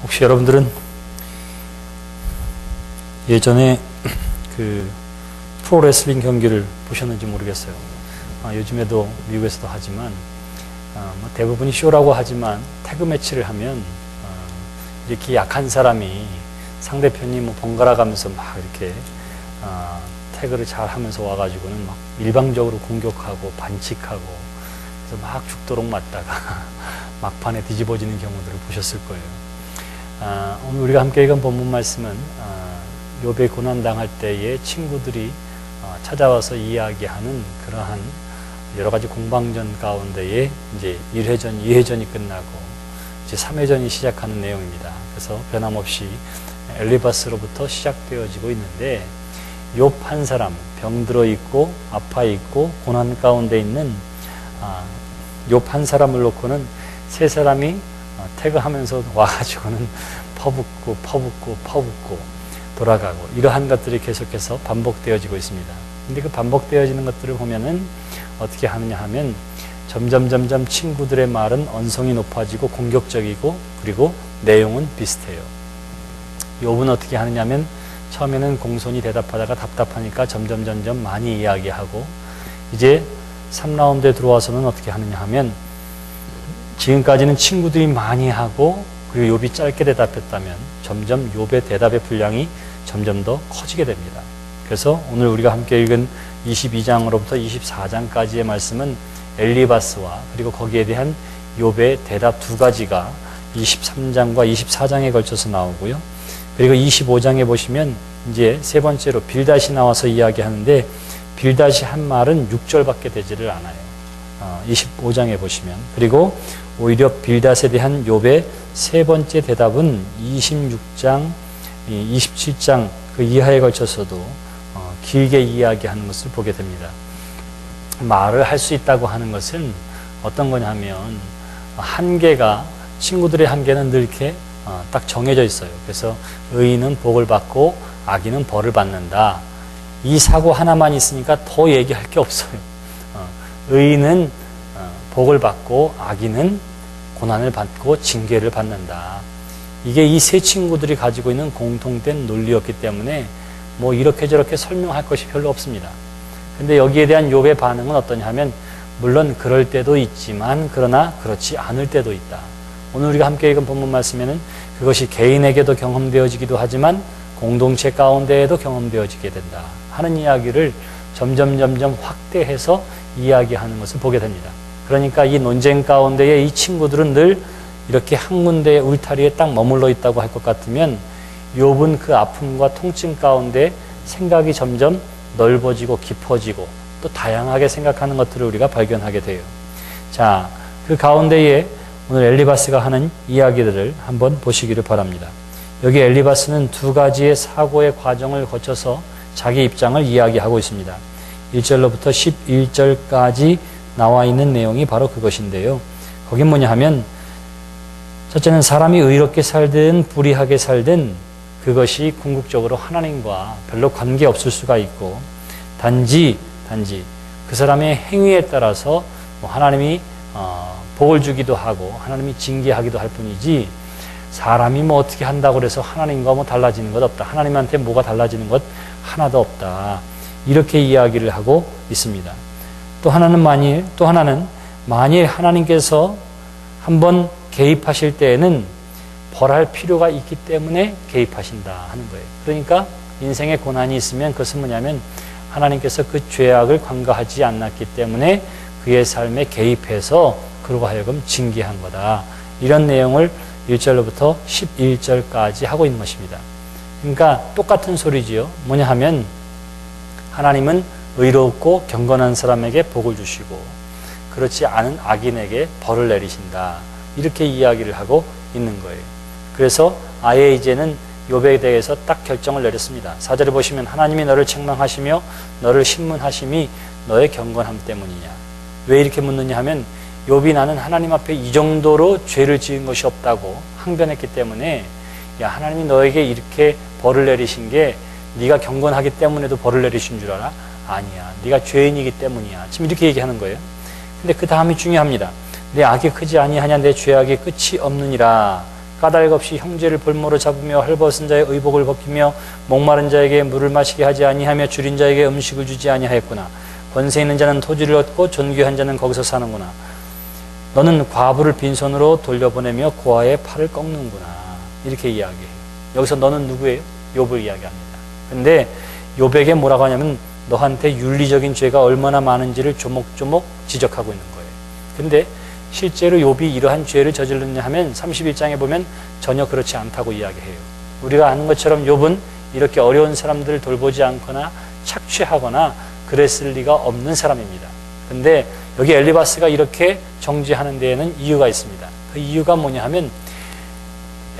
혹시 여러분들은 예전에 그 프로레슬링 경기를 보셨는지 모르겠어요. 요즘에도 미국에서도 하지만 뭐 대부분이 쇼라고 하지만 태그 매치를 하면 이렇게 약한 사람이 상대편이 뭐 번갈아 가면서 막 이렇게 태그를 잘 하면서 와가지고는 막 일방적으로 공격하고 반칙하고 그래서 막 죽도록 맞다가 막판에 뒤집어지는 경우들을 보셨을 거예요. 오늘 우리가 함께 읽은 본문 말씀은 욥이 고난당할 때에 친구들이 찾아와서 이야기하는 그러한 여러 가지 공방전 가운데에 이제 1회전, 2회전이 끝나고 이제 3회전이 시작하는 내용입니다. 그래서 변함없이 엘리바스로부터 시작되어지고 있는데 욥 한 사람, 병들어 있고 아파 있고 고난 가운데 있는 욥 한 사람을 놓고는 세 사람이 태그하면서 와가지고는 퍼붓고 돌아가고 이러한 것들이 계속해서 반복되어지고 있습니다. 근데 그 반복되어지는 것들을 보면은 어떻게 하느냐 하면 점점 친구들의 말은 언성이 높아지고 공격적이고 그리고 내용은 비슷해요. 욥은 어떻게 하느냐 하면 처음에는 공손히 대답하다가 답답하니까 점점 많이 이야기하고 이제 3라운드에 들어와서는 어떻게 하느냐 하면 지금까지는 친구들이 많이 하고 그리고 욥이 짧게 대답했다면 점점 욥의 대답의 분량이 점점 더 커지게 됩니다. 그래서 오늘 우리가 함께 읽은 22장으로부터 24장까지의 말씀은 엘리바스와 그리고 거기에 대한 욥의 대답 두 가지가 23장과 24장에 걸쳐서 나오고요. 그리고 25장에 보시면 이제 세 번째로 빌닷이 나와서 이야기하는데 빌닷이 한 말은 6절밖에 되지를 않아요. 25장에 보시면 그리고 오히려 빌닷에 대한 욥의 세 번째 대답은 26장, 27장 그 이하에 걸쳐서도 길게 이야기하는 것을 보게 됩니다. 말을 할 수 있다고 하는 것은 어떤 거냐면 한계가 친구들의 한계는 늘 이렇게 딱 정해져 있어요. 그래서 의인은 복을 받고 악인은 벌을 받는다. 이 사고 하나만 있으니까 더 얘기할 게 없어요. 의인은 복을 받고 악인은 고난을 받고 징계를 받는다. 이게 이 세 친구들이 가지고 있는 공통된 논리였기 때문에 뭐 이렇게 저렇게 설명할 것이 별로 없습니다. 근데 여기에 대한 욥의 반응은 어떠냐 하면 물론 그럴 때도 있지만 그러나 그렇지 않을 때도 있다. 오늘 우리가 함께 읽은 본문 말씀에는 그것이 개인에게도 경험되어지기도 하지만 공동체 가운데에도 경험되어지게 된다 하는 이야기를 점점 확대해서 이야기하는 것을 보게 됩니다. 그러니까 이 논쟁 가운데에 이 친구들은 늘 이렇게 한 군데의 울타리에 딱 머물러 있다고 할 것 같으면 욥은 그 아픔과 통증 가운데 생각이 점점 넓어지고 깊어지고 또 다양하게 생각하는 것들을 우리가 발견하게 돼요. 자, 그 가운데에 오늘 엘리바스가 하는 이야기들을 한번 보시기를 바랍니다. 여기 엘리바스는 두 가지의 사고의 과정을 거쳐서 자기 입장을 이야기하고 있습니다. 1절로부터 11절까지 나와 있는 내용이 바로 그것인데요. 거긴 뭐냐 하면 첫째는 사람이 의롭게 살든 불의하게 살든 그것이 궁극적으로 하나님과 별로 관계없을 수가 있고 단지 그 사람의 행위에 따라서 뭐 하나님이 복을 주기도 하고 하나님이 징계하기도 할 뿐이지 사람이 뭐 어떻게 한다고 해서 하나님과 뭐 달라지는 것 없다. 하나님한테 뭐가 달라지는 것 하나도 없다. 이렇게 이야기를 하고 있습니다. 또 하나는 만일 하나님께서 한번 개입하실 때에는 벌할 필요가 있기 때문에 개입하신다 하는 거예요. 그러니까 인생에 고난이 있으면 그것은 뭐냐면 하나님께서 그 죄악을 관가하지 않았기 때문에 그의 삶에 개입해서 그로 하여금 징계한 거다. 이런 내용을 1절로부터 11절까지 하고 있는 것입니다. 그러니까 똑같은 소리지요. 뭐냐 하면 하나님은 의롭고 경건한 사람에게 복을 주시고 그렇지 않은 악인에게 벌을 내리신다. 이렇게 이야기를 하고 있는 거예요. 그래서 아예 이제는 욥에 대해서 딱 결정을 내렸습니다. 4절에 보시면 하나님이 너를 책망하시며 너를 신문하심이 너의 경건함 때문이냐. 왜 이렇게 묻느냐 하면 욥이 나는 하나님 앞에 이 정도로 죄를 지은 것이 없다고 항변했기 때문에 야 하나님이 너에게 이렇게 벌을 내리신 게 네가 경건하기 때문에도 벌을 내리신 줄 알아? 아니야. 네가 죄인이기 때문이야. 지금 이렇게 얘기하는 거예요. 근데 그 다음이 중요합니다. 내 악이 크지 아니하냐 내 죄악이 끝이 없느니라. 까닭 없이 형제를 볼모로 잡으며 헐벗은 자의 의복을 벗기며 목마른 자에게 물을 마시게 하지 아니하며 줄인 자에게 음식을 주지 아니하였구나. 권세 있는 자는 토지를 얻고 존귀한 자는 거기서 사는구나. 너는 과부를 빈손으로 돌려보내며 고아의 팔을 꺾는구나. 이렇게 이야기해요. 여기서 너는 누구예요? 욥을 이야기합니다. 근데 욥에게 뭐라고 하냐면 너한테 윤리적인 죄가 얼마나 많은지를 조목조목 지적하고 있는 거예요. 근데 실제로 욥이 이러한 죄를 저질렀냐 하면 31장에 보면 전혀 그렇지 않다고 이야기해요. 우리가 아는 것처럼 욥은 이렇게 어려운 사람들을 돌보지 않거나 착취하거나 그랬을 리가 없는 사람입니다. 근데 여기 엘리바스가 이렇게 정죄하는 데에는 이유가 있습니다. 그 이유가 뭐냐 하면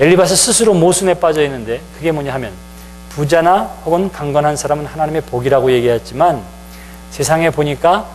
엘리바스 스스로 모순에 빠져 있는데 그게 뭐냐 하면 부자나 혹은 강건한 사람은 하나님의 복이라고 얘기했지만 세상에 보니까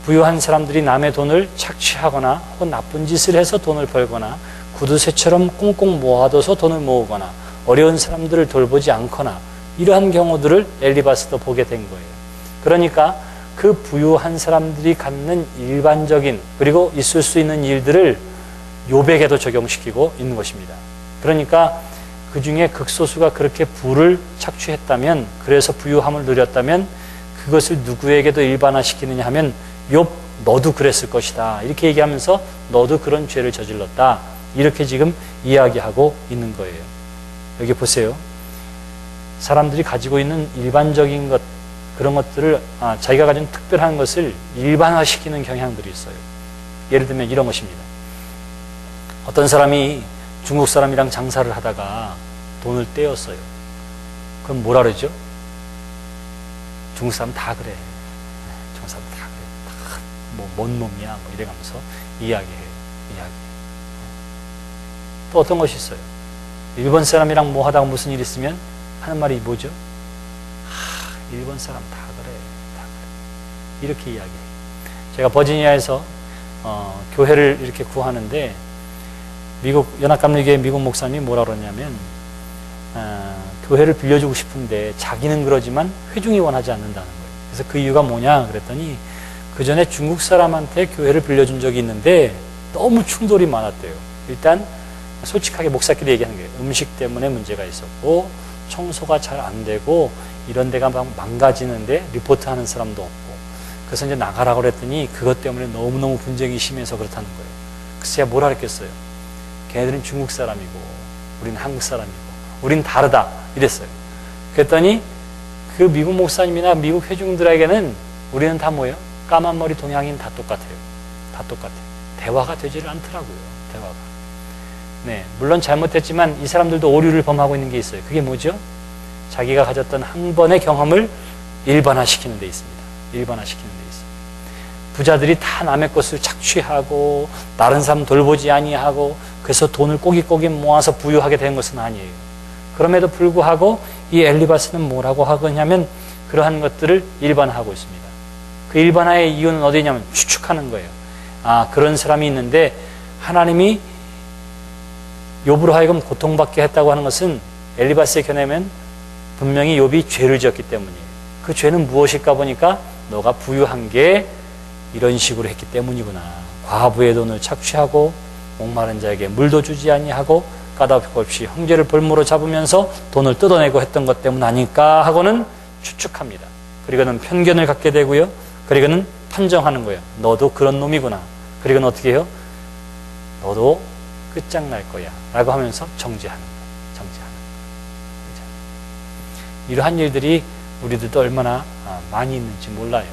부유한 사람들이 남의 돈을 착취하거나 혹은 나쁜 짓을 해서 돈을 벌거나 구두쇠처럼 꽁꽁 모아둬서 돈을 모으거나 어려운 사람들을 돌보지 않거나 이러한 경우들을 엘리바스도 보게 된 거예요. 그러니까 그 부유한 사람들이 갖는 일반적인 그리고 있을 수 있는 일들을 욥에게도 적용시키고 있는 것입니다. 그러니까 그 중에 극소수가 그렇게 부를 착취했다면 그래서 부유함을 누렸다면 그것을 누구에게도 일반화시키느냐 하면 욥 너도 그랬을 것이다. 이렇게 얘기하면서 너도 그런 죄를 저질렀다. 이렇게 지금 이야기하고 있는 거예요. 여기 보세요. 사람들이 가지고 있는 일반적인 것 그런 것들을 자기가 가진 특별한 것을 일반화시키는 경향들이 있어요. 예를 들면 이런 것입니다. 어떤 사람이 중국 사람이랑 장사를 하다가 돈을 떼었어요. 그럼 뭐라 그러죠? 중국 사람 다 그래. 중국 사람 다 그래. 다 뭔 놈이야. 뭐 이래가면서 이야기해요. 또 어떤 것이 있어요. 일본 사람이랑 뭐 하다가 무슨 일 있으면 하는 말이 뭐죠? 일본 사람 다 그래. 다 그래. 이렇게 이야기해요. 제가 버지니아에서 교회를 이렇게 구하는데 미국 연합감리교회 미국 목사님이 뭐라 그러냐면 교회를 빌려주고 싶은데 자기는 그러지만 회중이 원하지 않는다는 거예요. 그래서 그 이유가 뭐냐 그랬더니 그 전에 중국 사람한테 교회를 빌려준 적이 있는데 너무 충돌이 많았대요. 일단 솔직하게 목사끼리 얘기하는 거예요. 음식 때문에 문제가 있었고 청소가 잘 안 되고 이런 데가 막 망가지는데 리포트하는 사람도 없고 그래서 이제 나가라고 그랬더니 그것 때문에 너무너무 분쟁이 심해서 그렇다는 거예요. 그래서 제가 뭐라 그랬겠어요. 걔네들은 중국 사람이고 우리는 한국 사람이고 우린 다르다 이랬어요. 그랬더니 그 미국 목사님이나 미국 회중들에게는 우리는 다 뭐예요? 까만 머리 동양인 다 똑같아요. 다 똑같아요. 대화가 되지를 않더라고요. 대화가. 네, 물론 잘못했지만 이 사람들도 오류를 범하고 있는 게 있어요. 그게 뭐죠? 자기가 가졌던 한 번의 경험을 일반화시키는 데 있습니다. 일반화시키는 데 있습니다. 부자들이 다 남의 것을 착취하고 다른 사람 돌보지 아니하고 그래서 돈을 꼬깃꼬깃 모아서 부유하게 된 것은 아니에요. 그럼에도 불구하고 이 엘리바스는 뭐라고 하느냐면 그러한 것들을 일반화하고 있습니다. 그 일반화의 이유는 어디냐면 추측하는 거예요. 그런 사람이 있는데 하나님이 욥으로 하여금 고통받게 했다고 하는 것은 엘리바스의 견해면 분명히 욥이 죄를 지었기 때문이에요. 그 죄는 무엇일까 보니까 너가 부유한 게 이런 식으로 했기 때문이구나. 과부의 돈을 착취하고 목마른 자에게 물도 주지 아니하고 까닭 없이 형제를 볼모로 잡으면서 돈을 뜯어내고 했던 것 때문 아닐까 하고는 추측합니다. 그리고는 편견을 갖게 되고요. 그리고는 판정하는 거예요. 너도 그런 놈이구나. 그리고는 어떻게 해요? 너도 끝장날 거야 라고 하면서 정죄하는 거예요. 이러한 일들이 우리들도 얼마나 많이 있는지 몰라요.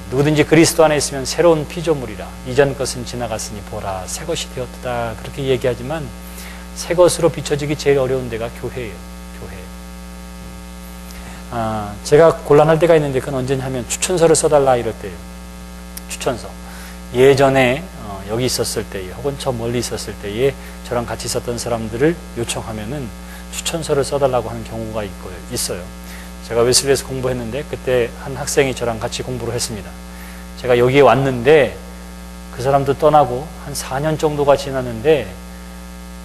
누구든지 그리스도 안에 있으면 새로운 피조물이라 이전 것은 지나갔으니 보라 새 것이 되었다 그렇게 얘기하지만 새 것으로 비춰지기 제일 어려운 데가 교회예요. 교회. 제가 곤란할 때가 있는데 그건 언제냐 하면 추천서를 써달라 이럴 때예요. 추천서. 예전에 여기 있었을 때에 혹은 저 멀리 있었을 때에 저랑 같이 있었던 사람들을 요청하면은 추천서를 써달라고 하는 경우가 있어요. 제가 웨슬리에서 공부했는데 그때 한 학생이 저랑 같이 공부를 했습니다. 제가 여기에 왔는데 그 사람도 떠나고 한 4년 정도가 지났는데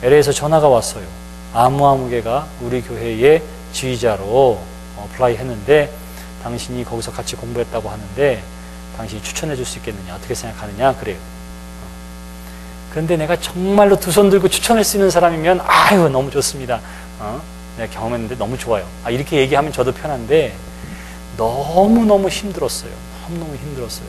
LA에서 전화가 왔어요. 아무개가 우리 교회의 지휘자로 어플라이 했는데 당신이 거기서 같이 공부했다고 하는데 당신이 추천해 줄 수 있겠느냐 어떻게 생각하느냐 그래요. 그런데 내가 정말로 두 손 들고 추천할 수 있는 사람이면 아유 너무 좋습니다. 내가 경험했는데 너무 좋아요. 이렇게 얘기하면 저도 편한데 너무너무 힘들었어요. 너무너무 힘들었어요.